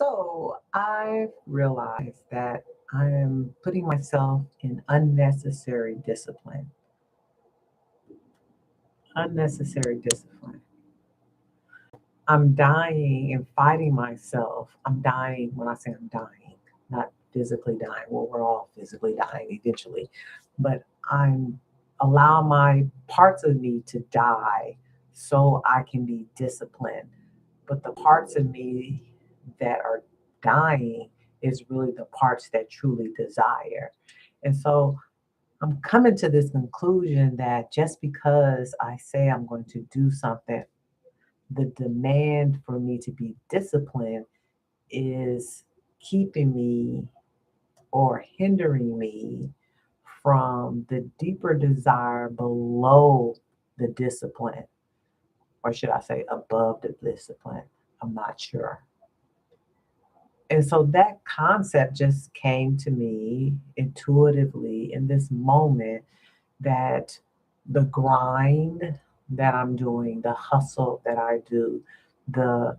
So I've realized that I am putting myself in unnecessary discipline. Unnecessary discipline. I'm dying and fighting myself. I'm dying when I say I'm dying, not physically dying. Well, we're all physically dying eventually, but I'm allow my parts of me to die so I can be disciplined. But the parts of me that are dying is really the parts that truly desire. And so I'm coming to this conclusion that just because I say I'm going to do something, the demand for me to be disciplined is keeping me or hindering me from the deeper desire below the discipline, or should I say above the discipline? I'm not sure. And so that concept just came to me intuitively in this moment that the grind that I'm doing, the hustle that I do, the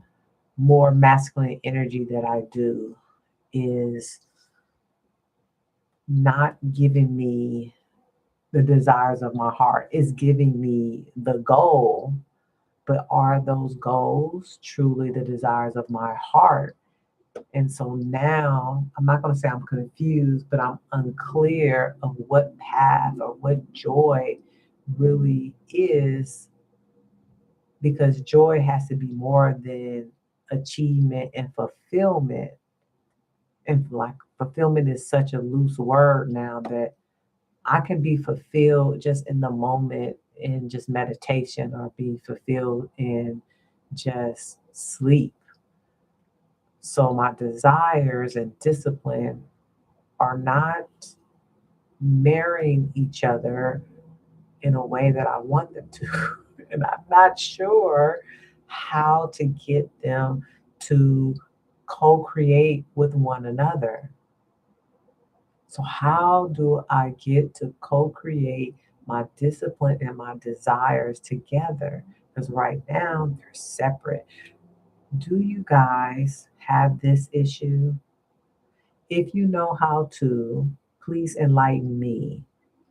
more masculine energy that I do is not giving me the desires of my heart. It's giving me the goal, but are those goals truly the desires of my heart? And so now I'm not going to say I'm confused, but I'm unclear of what path or what joy really is, because joy has to be more than achievement and fulfillment. And like fulfillment is such a loose word now that I can be fulfilled just in the moment in just meditation or be fulfilled in just sleep. So my desires and discipline are not marrying each other in a way that I want them to. And I'm not sure how to get them to co create with one another. So, how do I get to co create my discipline and my desires together? Because right now they're separate. Do you guys have this issue? If you know how to, please enlighten me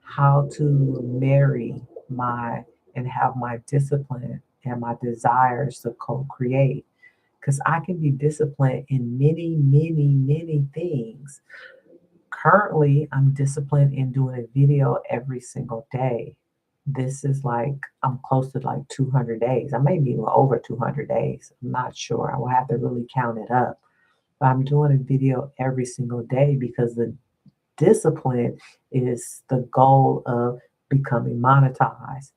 how to marry my and have my discipline and my desires to co create. Because I can be disciplined in many, many, many things. Currently, I'm disciplined in doing a video every single day. This is like, I'm close to like 200 days. I may be over 200 days. I'm not sure. I will have to really count it up. But I'm doing a video every single day because the discipline is the goal of becoming monetized.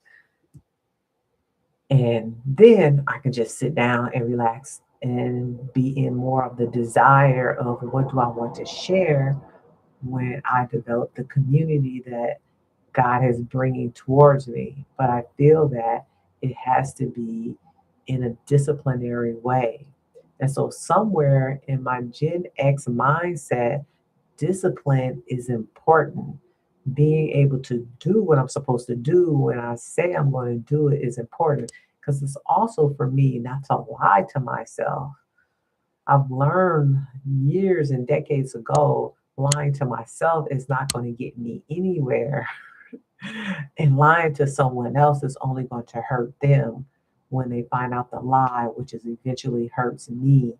And then I can just sit down and relax and be in more of the desire of what do I want to share when I develop the community that God is bringing towards me. But I feel that it has to be in a disciplinary way. And so, somewhere in my Gen X mindset, discipline is important. Being able to do what I'm supposed to do when I say I'm going to do it is important because it's also for me not to lie to myself. I've learned years and decades ago lying to myself is not going to get me anywhere. And lying to someone else is only going to hurt them when they find out the lie, which is eventually hurts me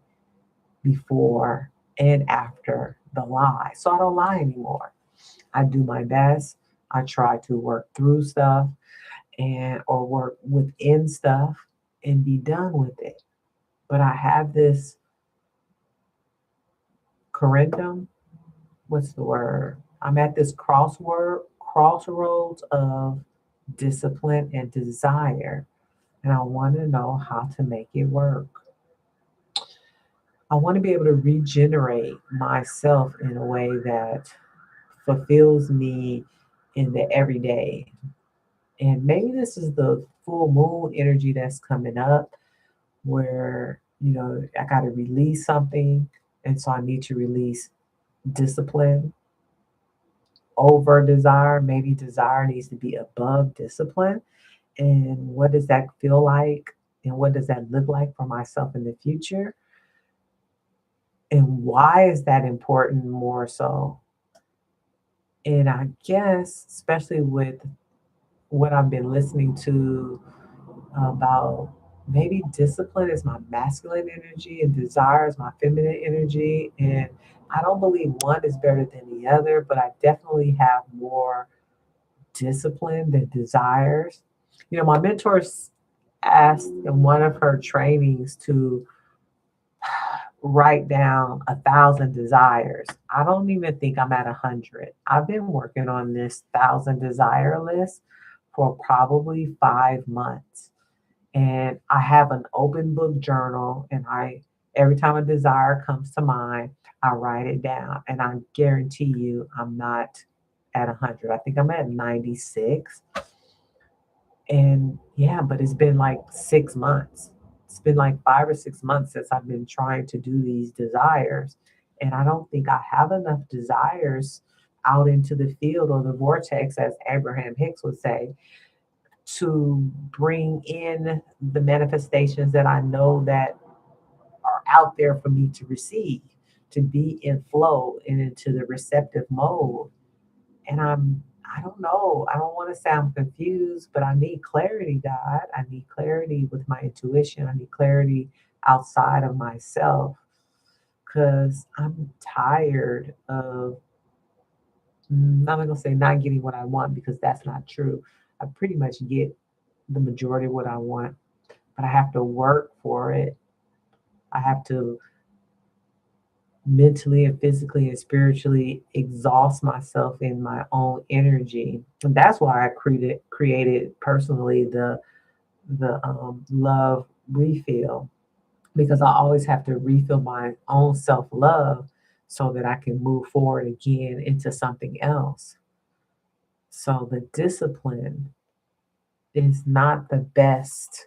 before and after the lie. So I don't lie anymore. I do my best. I try to work through stuff and or work within stuff and be done with it. But I have this corundum. What's the word? I'm at this crossroads of discipline and desire, and I want to know how to make it work. I want to be able to regenerate myself in a way that fulfills me in the everyday. And maybe this is the full moon energy that's coming up where, I got to release something. And so I need to release discipline over desire. Maybe desire needs to be above discipline. And what does that feel like? And what does that look like for myself in the future? And why is that important more so? And I guess, especially with what I've been listening to about maybe discipline is my masculine energy and desire is my feminine energy. And I don't believe one is better than the other, but I definitely have more discipline than desires. You know, my mentor asked in one of her trainings to write down 1,000 desires. I don't even think I'm at 100. I've been working on this 1,000 desire list for probably 5 months. And I have an open book journal, and I every time a desire comes to mind, I write it down. And I guarantee you I'm not at 100. I think I'm at 96. And yeah, but it's been like 6 months. It's been like 5 or 6 months since I've been trying to do these desires. And I don't think I have enough desires out into the field or the vortex, as Abraham Hicks would say, to bring in the manifestations that I know that are out there for me to receive, to be in flow and into the receptive mode. And I don't know. I don't want to sound confused, but I need clarity, God. I need clarity with my intuition. I need clarity outside of myself because I'm tired of, I'm not going to say not getting what I want because that's not true. I pretty much get the majority of what I want, but I have to work for it. I have to mentally and physically and spiritually exhaust myself in my own energy. And that's why I created personally the love refill, because I always have to refill my own self love so that I can move forward again into something else. So the discipline is not the best,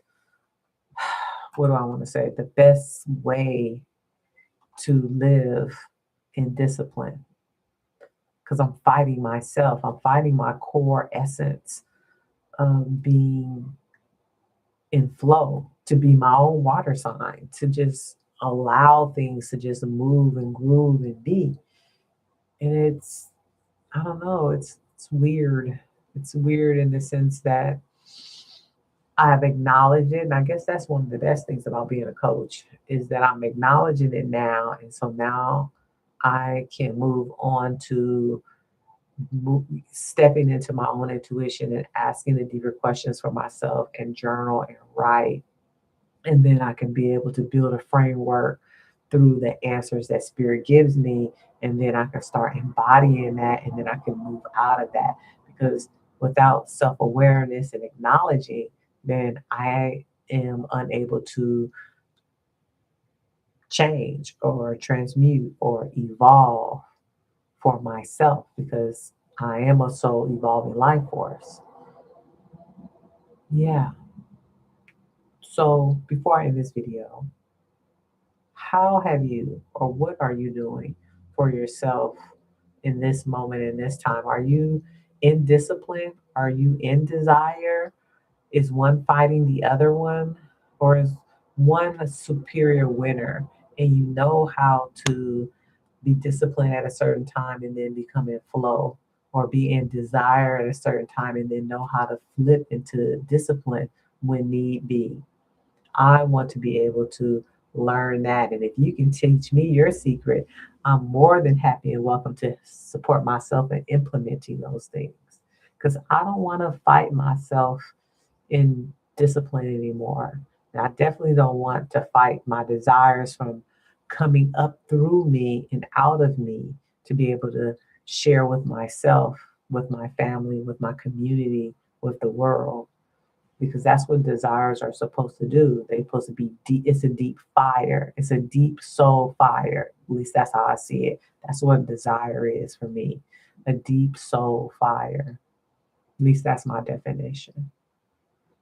what do I want to say? The best way to live in discipline because I'm fighting myself. I'm fighting my core essence of being in flow, to be my own water sign, to just allow things to just move and groove and be. And I don't know, it's weird. It's weird in the sense that I've acknowledged it. And I guess that's one of the best things about being a coach is that I'm acknowledging it now. And so now I can move on to stepping into my own intuition and asking the deeper questions for myself and journal and write. And then I can be able to build a framework through the answers that spirit gives me. And then I can start embodying that and then I can move out of that. Because without self awareness and acknowledging, then I am unable to change or transmute or evolve for myself because I am a soul evolving life force. Yeah. So before I end this video, how have you or what are you doing for yourself in this moment, in this time? Are you in discipline? Are you in desire? Is one fighting the other one? Or is one a superior winner and you know how to be disciplined at a certain time and then become in flow, or be in desire at a certain time and then know how to flip into discipline when need be? I want to be able to learn that. And if you can teach me your secret, I'm more than happy and welcome to support myself in implementing those things. Because I don't want to fight myself in discipline anymore. And I definitely don't want to fight my desires from coming up through me and out of me to be able to share with myself, with my family, with my community, with the world, because that's what desires are supposed to do. They're supposed to be deep. It's a deep fire. It's a deep soul fire. At least that's how I see it. That's what desire is for me. A deep soul fire. At least that's my definition.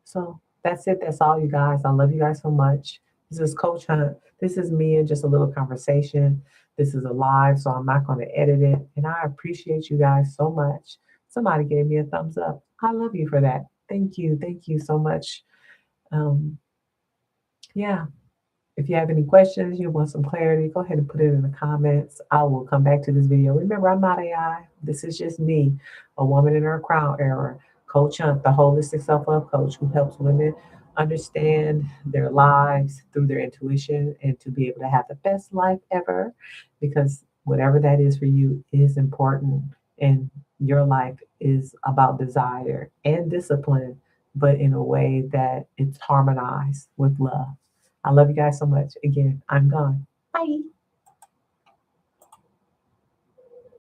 So that's it. That's all, you guys. I love you guys so much. This is Coach Hunt. This is me and just a little conversation. This is a live, so I'm not going to edit it. And I appreciate you guys so much. Somebody gave me a thumbs up. I love you for that. Thank you. Thank you so much. Um, yeah. If you have any questions, you want some clarity, go ahead and put it in the comments. I will come back to this video. Remember, I'm not AI. This is just me, a woman in her crown era, Coach Hunt, the holistic self-love coach who helps women understand their lives through their intuition and to be able to have the best life ever. Because whatever that is for you is important. And your life is about desire and discipline, but in a way that it's harmonized with love. I love you guys so much. Again, I'm gone. Bye.